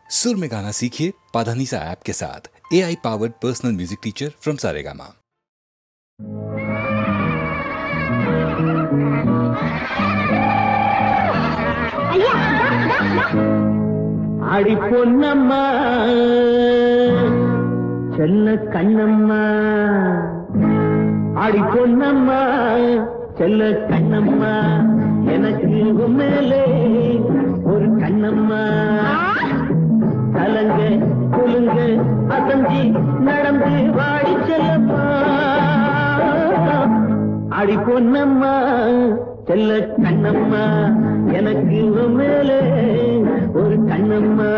सुर में गाना सीखिए पाधानीसा ऐप के साथ। AI powered personal music teacher from Saregama. आड़ी पोन्नम्मा செல்ல கண்ணம்மா, ஆடி பொன்னம்மா செல்ல கண்ணம்மா, எனக்கு மேலே ஒரு கண்ணம்மா. கலங்க குலுங்க அசஞ்சி நடந்து வாடி செல்லம்மா, ஆடி பொன்னம்மா செல்ல கண்ணம்மா, எனக்கு மேலே ஒரு கண்ணம்மா.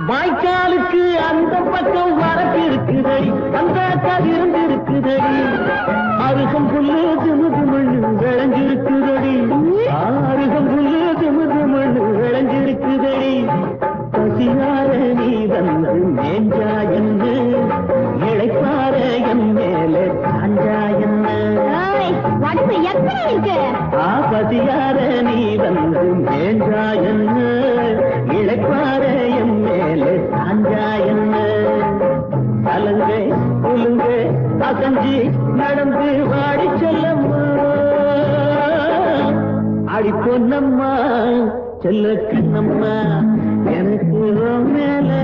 வாய்க்காலுக்கு அந்த பக்கம் வரக்கு இருக்குதடி, அந்த கதிர்ந்து இருக்குதடி, அருகம் புல்லு திமுதுமண்ணு விளைஞ்சிருக்குதடி, அருகம் புல்லு திமுதுமண்ணு விளைஞ்சிருக்குதடி. பசியார நீ வந்து மேஞ்சா என்ன, இழைப்பார என் மேலே சாஞ்சா என்ன, பசியார நீ வந்து மேஞ்சா என்ன, இழைப்பார என் மேலே சாஞ்சா என்ன. கலங்க குலுங்க அசஞ்சி நடந்து வாடி செல்லம்மா, ஆடி பொன்னம்மா செல்ல கண்ணம்மா, எனக்கு மேலே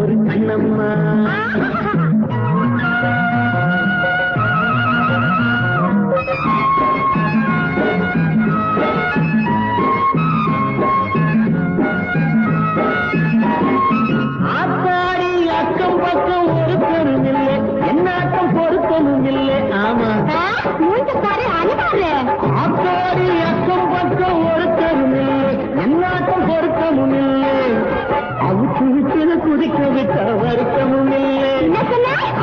ஒரு கண்ணம்மா. ஆத்தாடி அக்கம் பக்கம் ஒருத்தரும் இல்லை, என்னாட்டம் பொருத்தமும் இல்லை. ஆமா ஆத்தாடி அக்கம் பக்கம் ஒருத்தரும் இல்லை, என்னாட்டம் பொருத்தமும் இல்லை. அவுத்து விட்டு குடிக்க விட்ட வருத்தமும் இல்லை,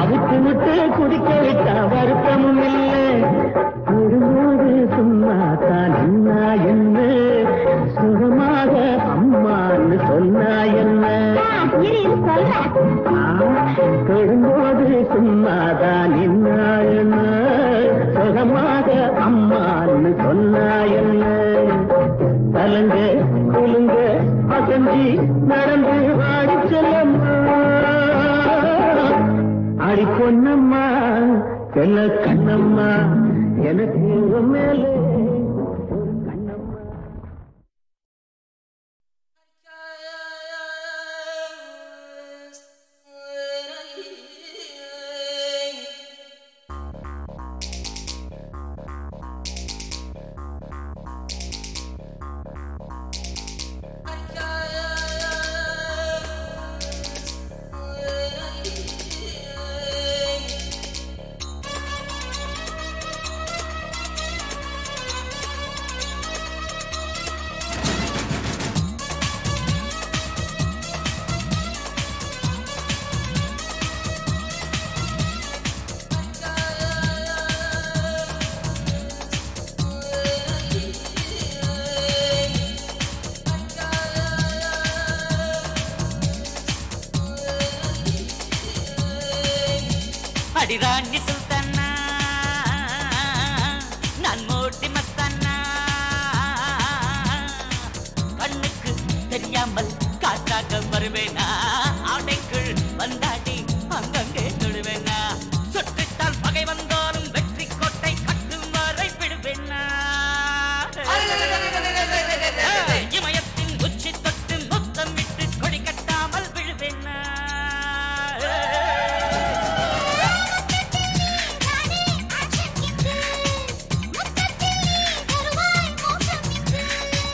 அவுத்து விட்டு குடிக்க விட்ட வருத்தமும் இல்லை. ஒருபோது சும்மா தான் என்ன என்ன, சுகமாக அம்மான்னு சொன்னா என்ன, தொடும்போது சும்மாதான் என்ன என்ன, சுகமாக அம்மான்னு சொன்னா என்ன. கலங்க குலுங்க அசஞ்சி நடந்து வாடி செல்லம்மா, ஆடி பொன்னம்மா செல்ல கண்ணம்மா, எனக்கு மேலே ஒரு கண்ணம்மா. அடிராணி சுல்தானா, நான் மோட்டி மஸ்தானா, கண்ணுக்கு தெரியாமல் காற்றாக வருவேனா, ஆடைக்குள் வந்தாடி அங்கங்கே தொடுவேனா, சுற்றிட்டால் பகை வந்தாலும் வெற்றி கோட்டை கட்டும் வரை விடுவேனா, இமயத்தின் உச்சி தொட்டு முத்தம் விட்டு கொடி கட்டாமல் விழுவேனா.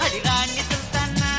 அடிராணி சுல்தானா,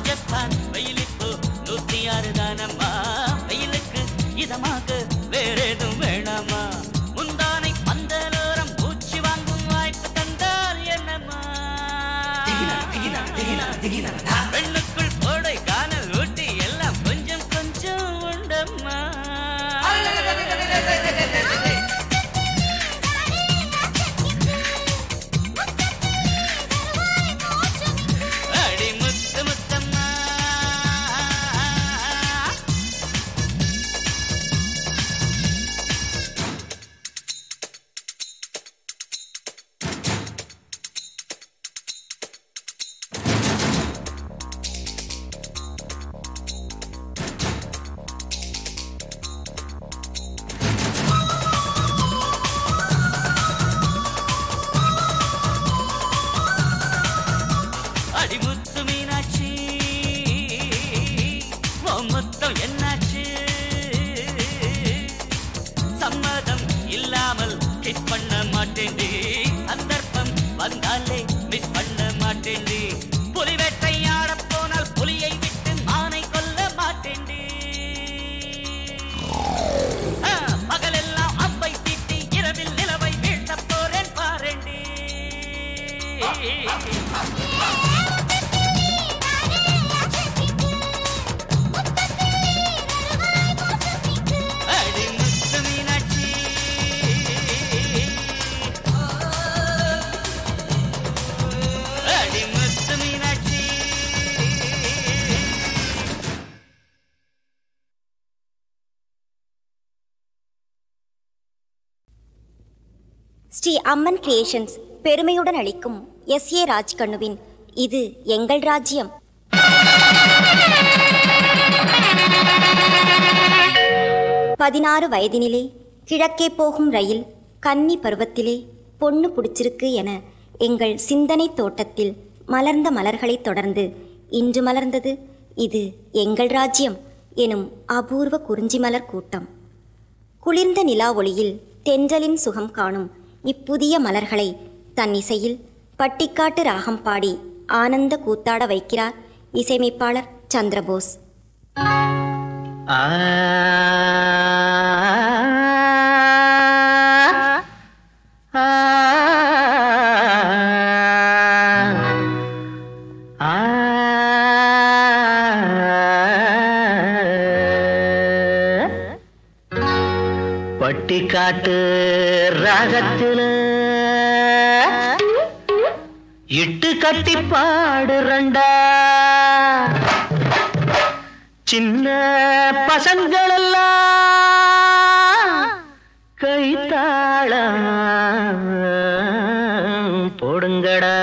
ராஜஸ்தான் வெயிலுக்கு 106 தானம்மா. வெயிலுக்கு இதமாக வேறேதும் வேணாமா. முந்தானை பந்தலோரம் பூச்சி வாங்கும் வாய்ப்பு தந்தார் என்னம்மா. பெண்ணுக்குள் கோடை காணல் ஊட்டி எல்லாம் கொஞ்சம் கொஞ்சம் உண்டம்மா. அடி முத்து முத்தம்மா. அடி முத்து மீனாட்சி உன் முத்தம் என்னாச்சு. சம்மதம் இல்லாமல் கிஸ் பண்ண மாட்டேன்டி. சந்தர்ப்பம் வந்தாலே மிஸ் பண்ண மாட்டேன்டி. புலி வேட்டையாட போனால் புலியை விட்டு மானை கொல்ல மாட்டேன்டி. பகலெல்லாம் அம்பை தீட்டி இரவில் நிலவை வீழ்த்த போறேன் பாரேண்டி. அடி முத்து மீனாட்சி. அடி முத்து மீனாட்சி. ஸ்ரீ அம்மன் கிரியேஷன்ஸ் பெருமையுடன் அளிக்கும் எஸ்.ஏ. ராஜ்கண்ணுவின் இது எங்கள் ராஜ்யம். பதினாறு வயதினிலே கிழக்கே போகும் ரயில் கன்னி பருவத்திலே பொண்ணு பிடிச்சிருக்கு என எங்கள் சிந்தனை தோட்டத்தில் மலர்ந்த மலர்களைத் தொடர்ந்து இன்று மலர்ந்தது இது எங்கள் ராஜ்யம் எனும் அபூர்வ குறிஞ்சி மலர் கூட்டம். குளிர்ந்த நிலா ஒளியில் தென்றலின் சுகம் காணும் இப்புதிய மலர்களை தன் இசையில் பட்டிக்காட்டு ராகம் பாடி ஆனந்த கூத்தாட வைக்கிறார் இசையமைப்பாளர் சந்திரபோஸ். பட்டிக்காட்டு ராகத்துல இட்டு கட்டி பாடுறண்டா சின்ன பசங்களெல்லாம் கைத்தாளம் போடுங்கடா.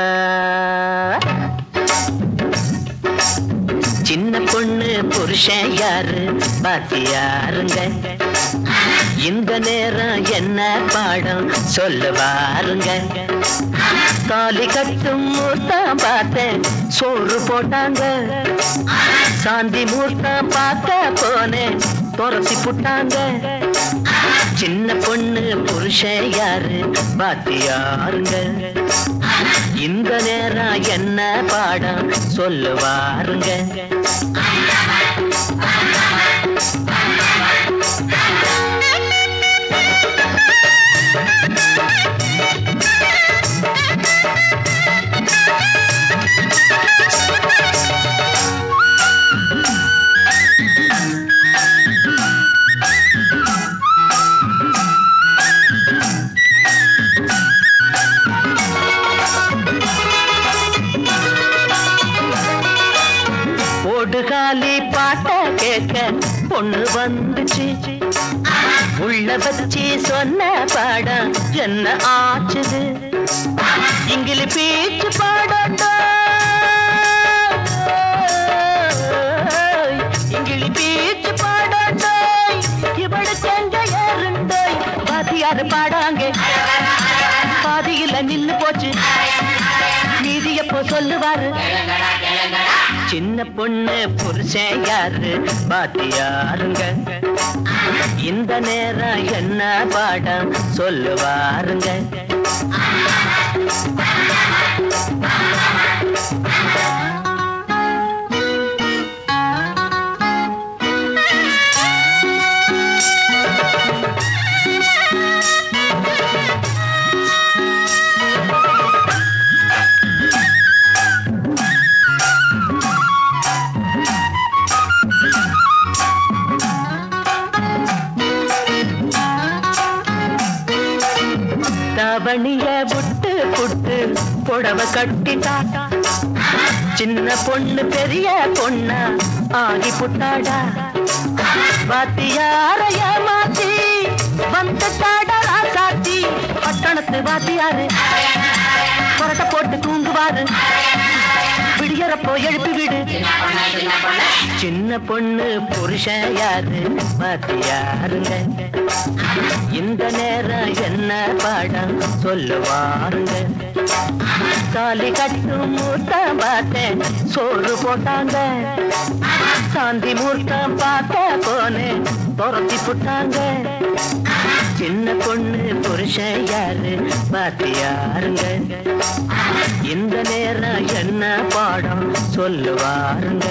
சின்ன பொண்ணு புருஷன் யாரு பாத்தியாருங்க, இந்த நேரம் என்ன பாடம் சொல்லுவாருங்க. தாலி கட்டும் மூர்த்தம் பார்த்தேன் சோறு போட்டாங்க, சாந்தி மூர்த்தம் பார்க்க போனேன் துரத்தி புட்டாங்க. சின்ன பொண்ணு புருஷன் யாரு பாத்தியாருங்க, இந்த நேரம் என்ன பாடம் சொல்லுவாருங்க. ஓடுகாலி பாட்ட கேட்க பொண்ணு வந்துச்சு, உள்ள வச்சு சொன்ன பாடம் என்ன ஆச்சுது. இங்கிலி பீச்சு பாடண்டா, இங்கிலி பீச்சு பாடண்டா, இவடு செஞ்ச ஏறுண்டா. பாதியாரு பாடாங்க, பாதியில நின்னு போச்சு, மீதி எப்போ சொல்லுவாரு. சின்ன பொண்ணு புருஷன் யாரு பாத்தியாருங்க, இந்த நேரம் என்ன பாடம் சொல்லுவாருங்க. புட்டு புட்டு புடவை கட்டிட்டா சின்ன பொண்ணு பெரிய பொண்ணா ஆகி புட்டாடா வாத்தியாரைய மாத்தி வந்துட்டாடா ராசாத்தி பட்டணத்து வாத்தியாரு புரட்ட போட்டு தூங்குவாரு விடியறப்போ எழுப்பி விடு சின்ன பொண்ணு புருஷன் யாரு வாத்தியாருங்க இந்த நேரம் என்ன பாடம் சொல்லுவாருங்க தாலி கட்டும் மூர்த்தம் பார்த்தேன் சோறு போட்டாங்க சாந்தி மூர்த்தம் பார்த்த போனேன் துரத்தி போட்டாங்க சின்ன பொண்ணு புருஷன் யாரு வாத்தியாருங்க இந்த நேரம் என்ன பாடம் சொல்லுவாருங்க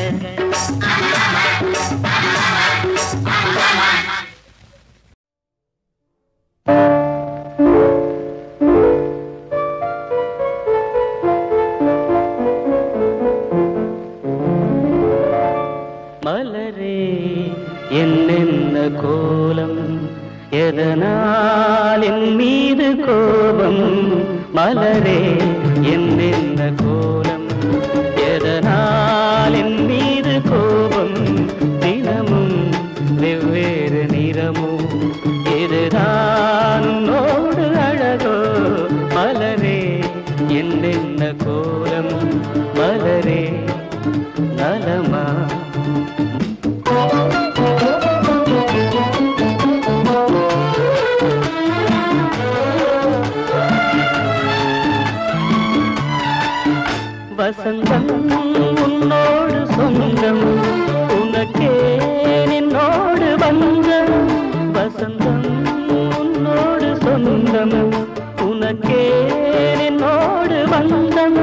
மலரே என்னென்ன கோலம் எதனால் என் மீது கோபம் மலரே என்னென்ன கோலம் எதனால் என் மீது கோபம் தினமும் வெவ்வேறு நிறமும் இதுதான் உன்னோடு அழகோ மலரே என்னென்ன கோலம் மலரே நலமா வசந்தம் உன்னோடு சொந்தம் உனக்கே என்னோடு வந்தம் வசந்தம் உன்னோடு சொந்தம் உனக்கே என்னோடு வந்தம்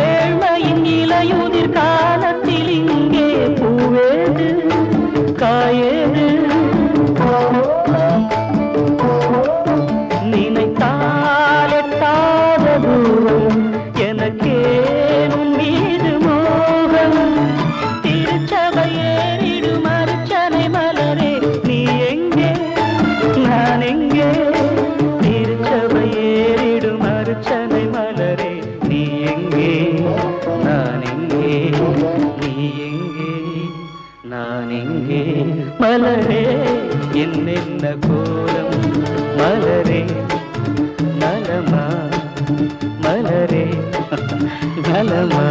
ஏழ்மையின் இலையுதிர் காலத்தில் இங்கே பூவேது காயேது நினைத்தால் எட்டாத தூரம் எனக்கேனும் மீது மோகம் திருச்சபையேறிடும் அர்ச்சனை மலரே நீ எங்கே நான் எங்கே திருச்சபையேறிடும் அர்ச்சனை மலரே நீ எங்கே நான் எங்கே நீ எங்கே நான் எங்கே மலரே என்னென்ன கோலம் மலரே நலமா மலரே நலமா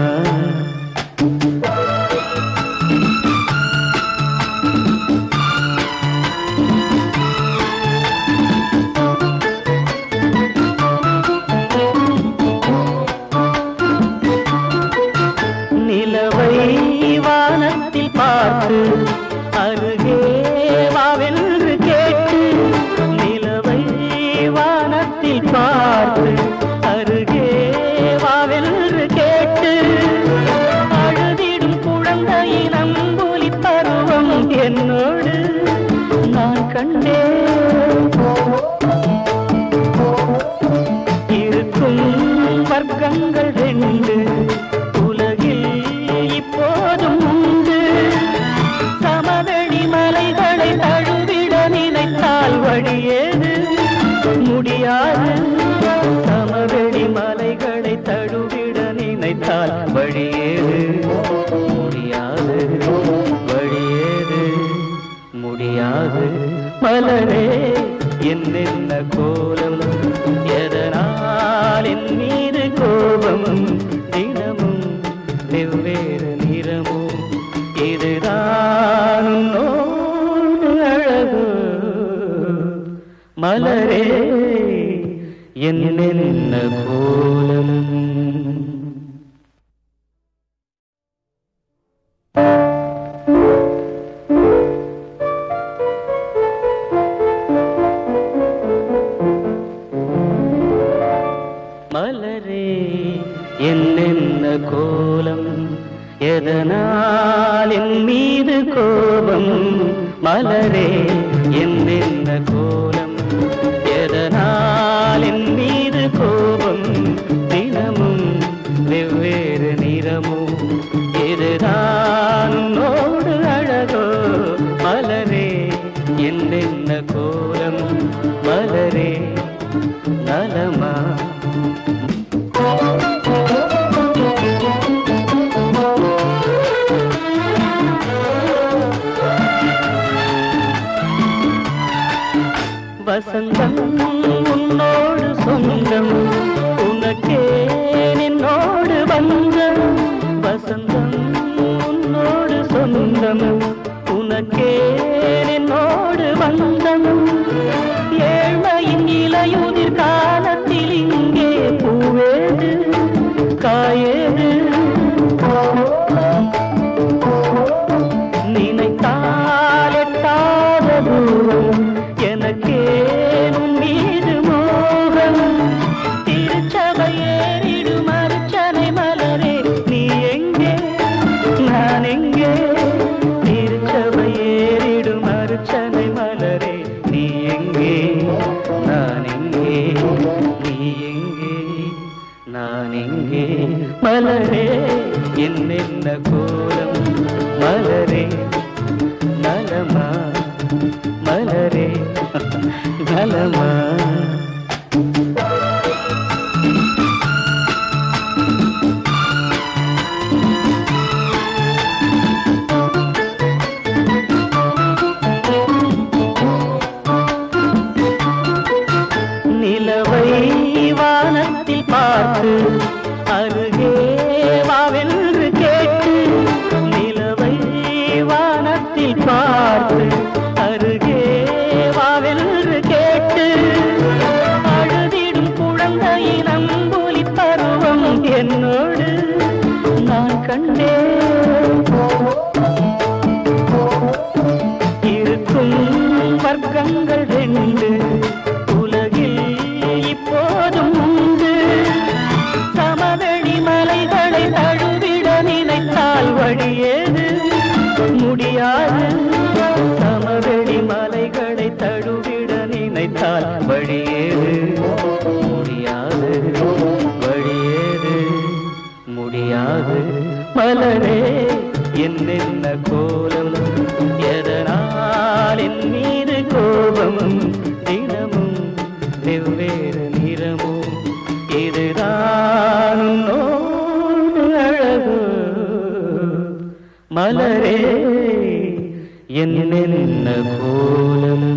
நிலவை வானத்தில் பார்த்து அருகே வாவென்று கேட்டு நிலவை வானத்தில் பார்த்து அருகே வாவென்று கேட்டு அழுதிடும் குழந்தையின் அம்புலி பருவம் என்னோடு நான் கண்டேன் இருக்கும் வர்க்கங்கள் ரெண்டு உலகில் இப்போதும் உண்டு சமவெளி மலைகளை தழுவிட நினைத்தால் வழியேது முடியாது சமவெளி மலைகளை தழுவிட நினைத்தால் வழியேது முடியாது வழியேது முடியாது மலரே என்னென்ன கோலம் எதனால் என் மீது கோபம் தினமும் வெவ்வேறு நிறமும் இதுதான் உன்னோடு அழகு மலரே என்னென்ன கோலம் மலரே என்னென்ன கோலம் எதனால் என் மீது கோபம் மலரே என்னென்ன கோலம் எதனால் என் மீது கோபம் தினமும் வெவ்வேறு நிறமும் இதுதான் உன்னோடு அழகோ மலரே என்னென்ன கோலம் மலரே நலமா வசந்தம் உன்னோடு சொந்தம் உனக்கே நின்னோடு வந்தம் வசந்தம் உன்னோடு சொந்தம் உனக்கே நின்னோடு வந்தம் ஏழ்மையின் இலையுதிர் காலத்தில் இங்கே பூவேது காயேது நினைத்தால் எட்டாத தூரம் எனக்கேனும் மீது மோகம் திருச்சபை ஏறிடும் அர்ச்சனை மலரே நீ எங்கே நான் எங்கே திருச்சபை ஏறிடும் அர்ச்சனை மலரே நீ எங்கே நான் எங்கே நீ எங்கே நான் எங்கே மலரே என்னென்ன கோலம் மலரே நலமா மலரே நலமா நிலவை வானத்தில் பார்த்து அருகே வாவென்று கேட்டு நிலவை வானத்தில் பார்த்து அருகே வாவென்று கேட்டு அழுதிடும் குழந்தையின் அம்புலி பருவம் என்னோடு நான் கண்டேன் இருக்கும் வர்க்கங்கள் ரெண்டு உலகில் இப்போதும் உண்டு சமவெளி மலைகளை தழுவிட நினைத்தால் வழியேது முடியாது சமவெளி மலைகளை தழுவிட நினைத்தால் வழியேது முடியாது வழியேது முடியாது மலரே என்னென்ன கோலம் எதனால் என் மீது கோபம் தினமும் வெவ்வேறு நிறமோ இதுதான் உன்னோடு அழகு மலரே என்னென்ன கோலம்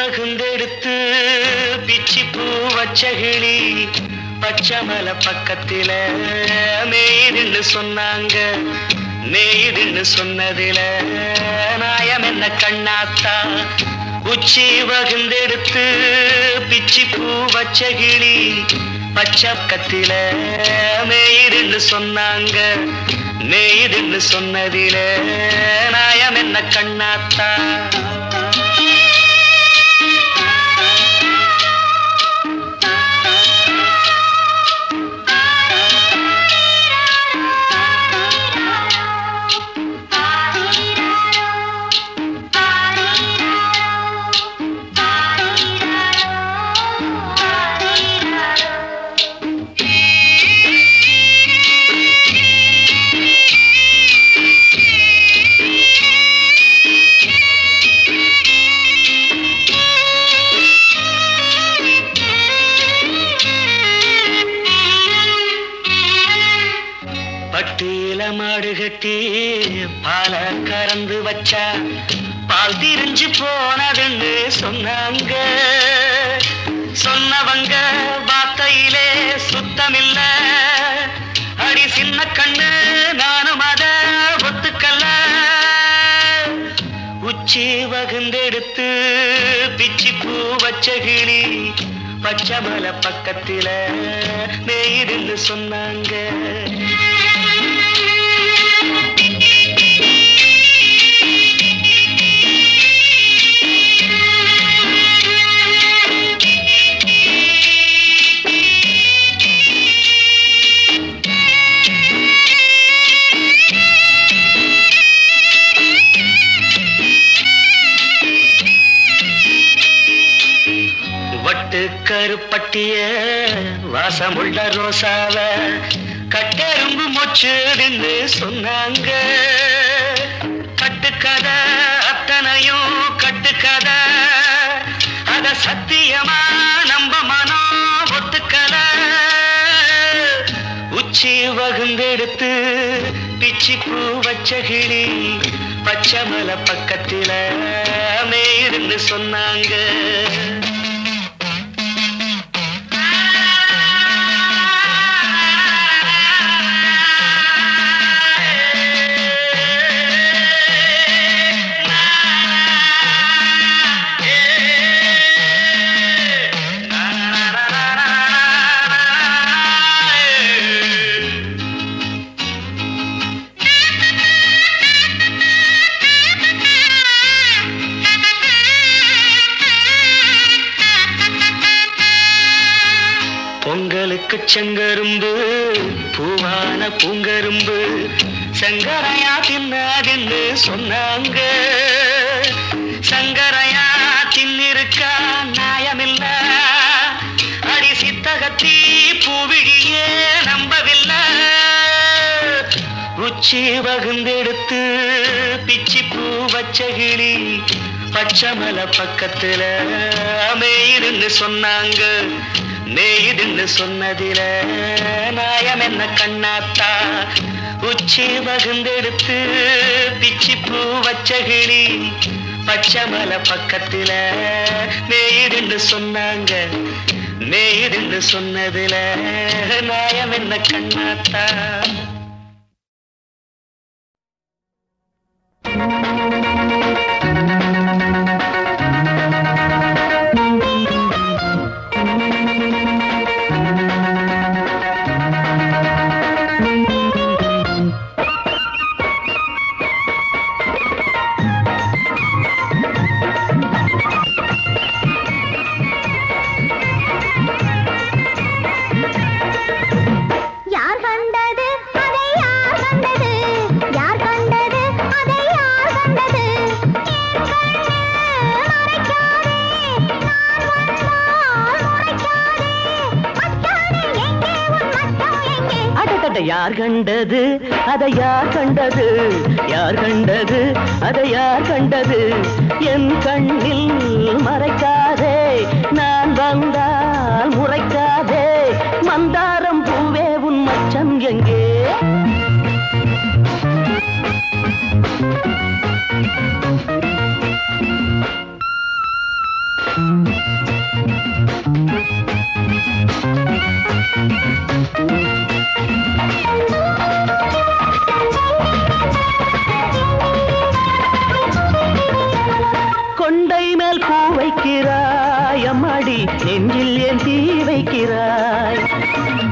வகுந்தெடுத்து பிச்சி பூ வச்ச கிளி பச்சமல பக்கத்தில மேய்துன்னு சொன்னாங்க. மேய்துன்னு சொன்னதில நாயம் என்ன கண்ணாத்தா. உச்சி வகுந்தெடுத்து பிச்சி பூ வச்ச கிளி பச்சக்கத்தில மேய்துன்னு சொன்னாங்க. மேய்துன்னு சொன்னதில நாயம் என்ன கண்ணாத்தா. மாடு கட்டி பால கறந்து வச்சா பால் திரிஞ்சு போனதுன்னு சொன்னாங்க. சொன்னவங்க வார்த்தையிலே சுத்தமில்ல. அடி சின்ன கண்ணு நானும் அத ஒத்துக்கல்ல. உச்சி வகுந்தெடுத்து பிச்சி பூ வச்ச கிளி பச்சமல பக்கத்தில மேய்துன்னு சொன்னாங்க. கருப்பட்டிய வாசமுள்ள ரோசாவ கட்டெரும்பு மொச்சுன்னு சொன்னாங்க. கட்டுக்கதை அத்தனையும் கட்டுக்கதை. அத சத்தியமா நம்ப மனம் ஒத்துக்கல. உச்சி வகுந்தெடுத்து பிச்சி பூ வச்ச கிளி பச்சமல பக்கத்தில மேய்துன்னு சொன்னாங்க. பொங்கலுக்கு செங்கரும்பு பூவான பூங்கரும்பு சங்கரையா தின்னாதுன்னு சொன்னாங்க. சங்கரையா தின்னிருக்கா நியாயமில்ல. அடி சித்தகத்தி பூவிழியே நம்பவில்லை. உச்சி வகுந்தெடுத்து பிச்சி பூ வச்ச கிளி பச்சமல பக்கத்துல மேய்துன்னு சொன்னாங்க. மேய்துன்னு சொன்னதில நாயம் என்ன கண்ணாத்தா. உச்சி வகுந்தெடுத்து பிச்சி பூ வச்ச கிளி பச்சமல பக்கத்தில மேய்துன்னு சொன்னாங்க. மேய்துன்னு சொன்னதில நாயம் என்ன கண்ணாத்தா. யார் கண்டது அதை யார் கண்டது? யார் கண்டது அதை யார் கண்டது? என் கண்ணில் மறைக்காதே, நான் வந்தால் முறைக்காதே. மந்தாரம் பூவே உன் மச்சம் எங்கே?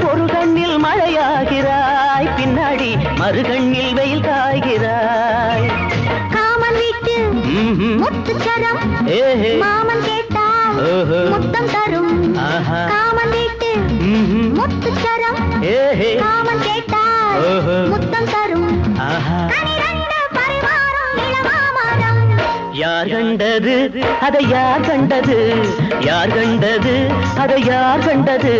ஒரு கண்ணில் மழையாகிறாய், பின்னாடி மறுகண்ணில் வெயில் காய்கிறாய். காமன் வீட்டு முத்துச்சரம் மாமன் கேட்டால் முத்தம் தரும். காமன் வீட்டு முத்துச்சரம் மாமன் கேட்டால் முத்தம் தரும். யார் கண்டது அதை யார் கண்டது, யார் கண்டது அதை யார் கண்டது.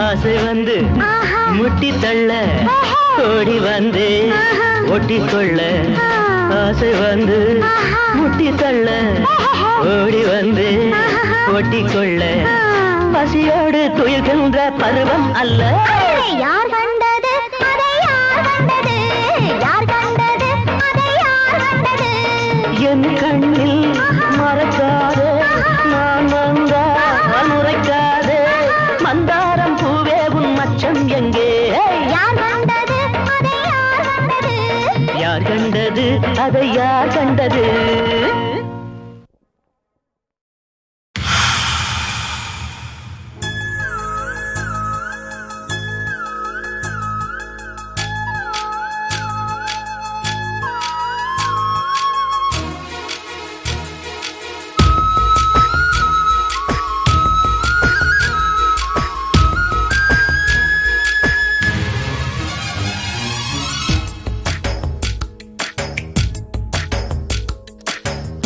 ஆசை வந்து முட்டி தள்ள ஓடி வந்து ஒட்டிக்கொள்ள. ஆசை வந்து முட்டி தள்ள ஓடி வந்து ஒட்டிக்கொள்ள. பசியோடு துயில்கின்ற பருவம் அல்ல. யார் கண்டது அதை யார் கண்டது, யார் கண்டது அதை யார் கண்டது. என் கண்ணில் மறக்காதே, நான் வந்தால் முறைக்காதே. மந்தாரம் பூவே உன் மச்சம் எங்கே. யார் கண்டது அதை யார் கண்டது, யார் கண்டது அதை யார் கண்டது.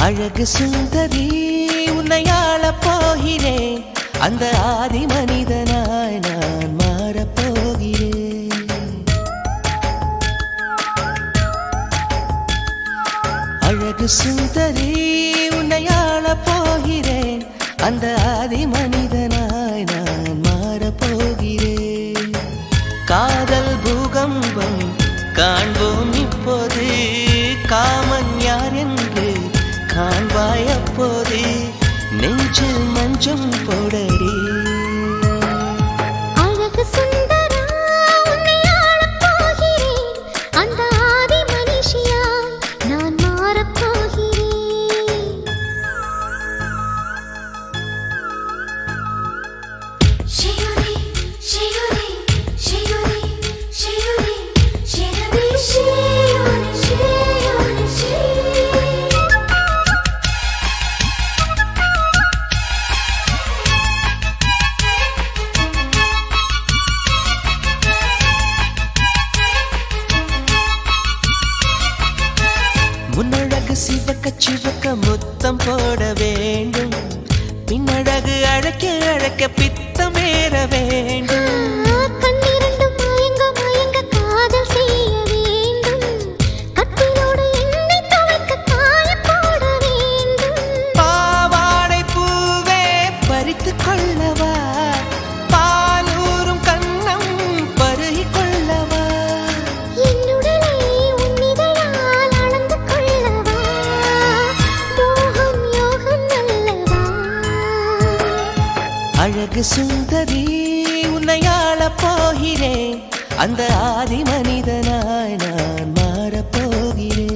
அழகு சுந்தரி உன்னை ஆளப் போகிறேன், அந்த ஆதி மனிதனாய் நான் மாறப்போகிறேன். அழகு சுந்தரி உன்னை ஆளப் போகிறேன், அந்த ஆதி மனிதனாய் நான் மாறப்போகிறேன். காதல் பூகம்பம் காண்போம் இப்போது, காமன் யார் என்று காண்பாய் அப்போது. நெஞ்சில் மஞ்சம் போடடி. அழகு சுந்தரா உன்னை ஆளப் போகிறேன், அந்த ஆதி மனுஷியாய் நான் மாறப் போகிறேன். ஷியுரி ஷியுரி ஷியுரி ஷியுரி ஷிரபி ஷியுரி ஷியுரி ஷியுரி. முன்னழகு சிவக்க சிவக்க முத்தம் போட வேண்டும், பின்னழகு அழைக்க அழைக்க பித்தம் ஏற வேண்டும். கண்ணிரண்டு மயங்க மயங்க காதல் செய்ய வேண்டும், கட்டிலோடு எண்ணெய் துவைக்க காய போட வேண்டும். பாவாடை பூவே பறித்து கொள்ளவா, பாலூரும் கண்ணம் பருகி கொள்ளவா. என்னுடனே உன்னிதழால் அளந்து கொள்ளவா, மோகம் யோகம் அல்லவா. அழகு சுந்தரி உன்னை ஆளப் போகிறேன், அந்த ஆதி மனிதனாய் நான் மாறப்போகிறேன்.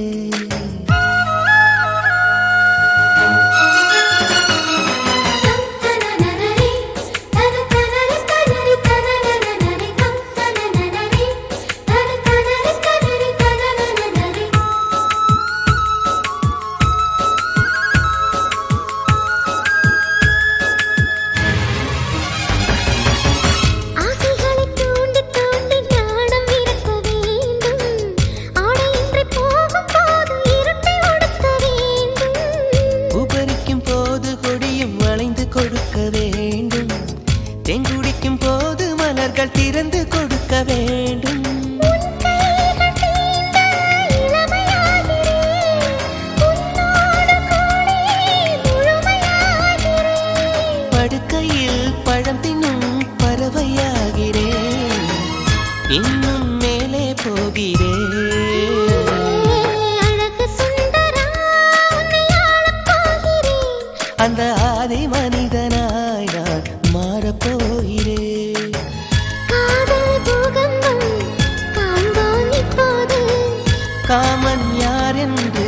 ஆசைகளை தூண்டி தூண்டி நாணம் விரட்ட வேண்டும், இன்னும் மேலே போகிறேன். அழகு சுந்தரா உன்னை ஆளப் போகிறேன். அந்த ஆதி மனிதனாய் நான் மாறப்போகிறேன். காதல் பூகம்பம் காண்போம் இப்போது. காமன் யார் என்று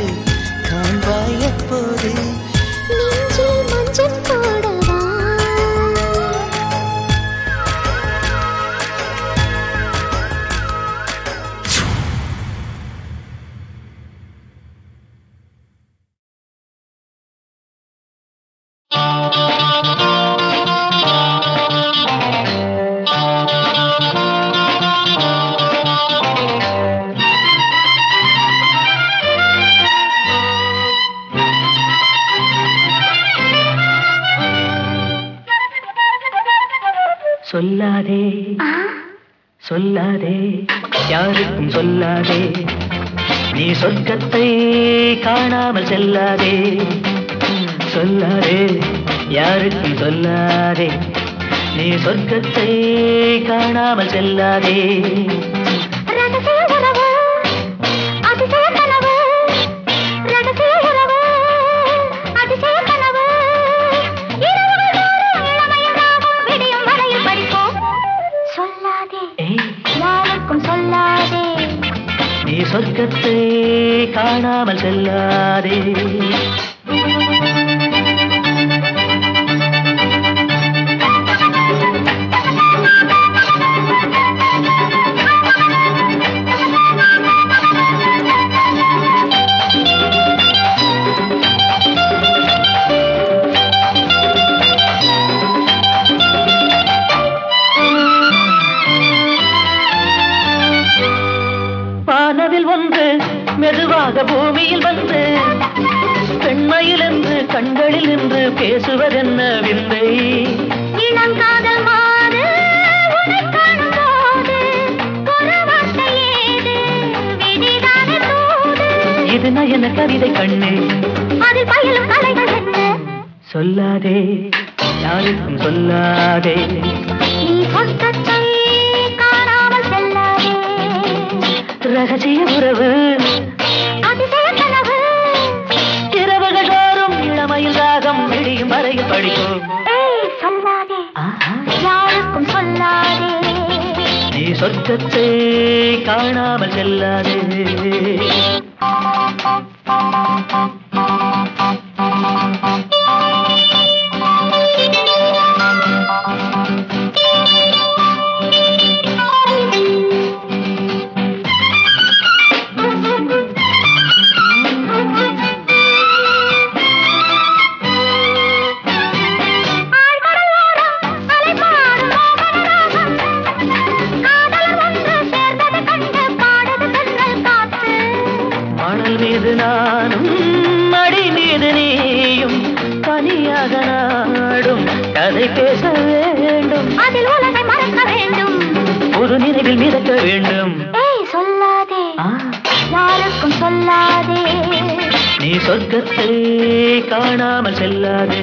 காண்பாய் எப்போது. நெஞ்சில் மஞ்சள் போடவா. சொல்லாதே சொல்லாதே யாருக்கும் சொல்லாதே, நீ சொர்க்கத்தை காணாமல் செல்லாதே. சொல்லாதே யாருக்கும் சொல்லாதே, நீ சொர்க்கத்தை காணாமல் செல்லாதே. ரகசிய உறவு, அதிசய கனவு. ரகசிய உறவு, அதிசய கனவு. இரவுகள் தோறும் இளமையும் ராகம் விடியும் வரையில் படிப்போம். சொல்லாதே யாருக்கும் சொல்லாதே, நீ சொர்க்கத்தை காணாமல் செல்லாதே. வானவில் ஒன்று மெதுவாக பூமியில் வந்து பெண்மையில் என்று கண்களில் நின்று பேசுவதென்ன விந்தை. இளங்காதல் மாறு உன்னை காணும் போது ஒரு வார்த்தை ஏது விதிதானே தூது. இது நயன கவிதை கண்ணே, அதில் பயிலும் கலைகள் என்ன. சொல்லாதே யாருக்கும் சொல்லாதே, நீ சொர்க்கத்தை காணாமல் செல்லாதே. ரகசிய உறவு, அதிசய கனவு. இரவுகள் தோறும் இளமையில் ராகம் விடியும் வரையில் படிக்கும். ஏய் சொல்லாதே யாருக்கும் சொல்லாதே, நீ சொர்க்கத்தை காணாமல் செல்லாதே. மணல் மீது நானும் மடி மீது நீயும் தனியாக நாடும் கதை பேச வேண்டும். அதில் உலகை மறக்க வேண்டும். ஒரு நினைவில் மிதக்க வேண்டும். ஏய் சொல்லாதே யாருக்கும் சொல்லாதே, நீ சொர்க்கத்தை காணாமல் செல்லாதே.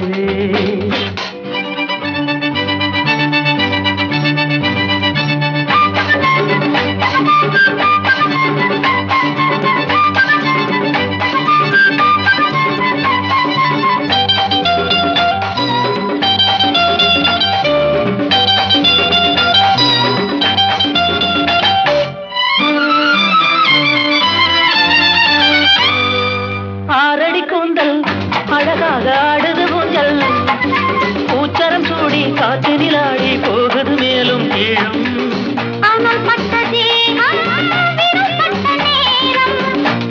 ஆரடி கூந்தல் அழகாக ஆடுது ஊஞ்சல், பூச்சரம் சூடி காற்றினில் ஆடி போகுது மேலும் கீழும். ஆனால் பட்ட தேகம் விருப்பட்ட நேரம்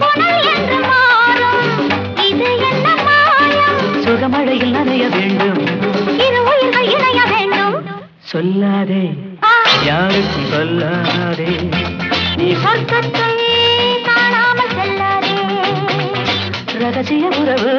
புனல் என்று மாறும். இது என்ன மாயம்? சுகமழையில் நனைய வேண்டும். இரு உயிர்கள் இணைய வேண்டும். சொல்லாதே யாருக்கும் சொல்லாதே, நீ சொர்க்கத்தை காணாமல் செல்லாதே. ரகசிய உறவு,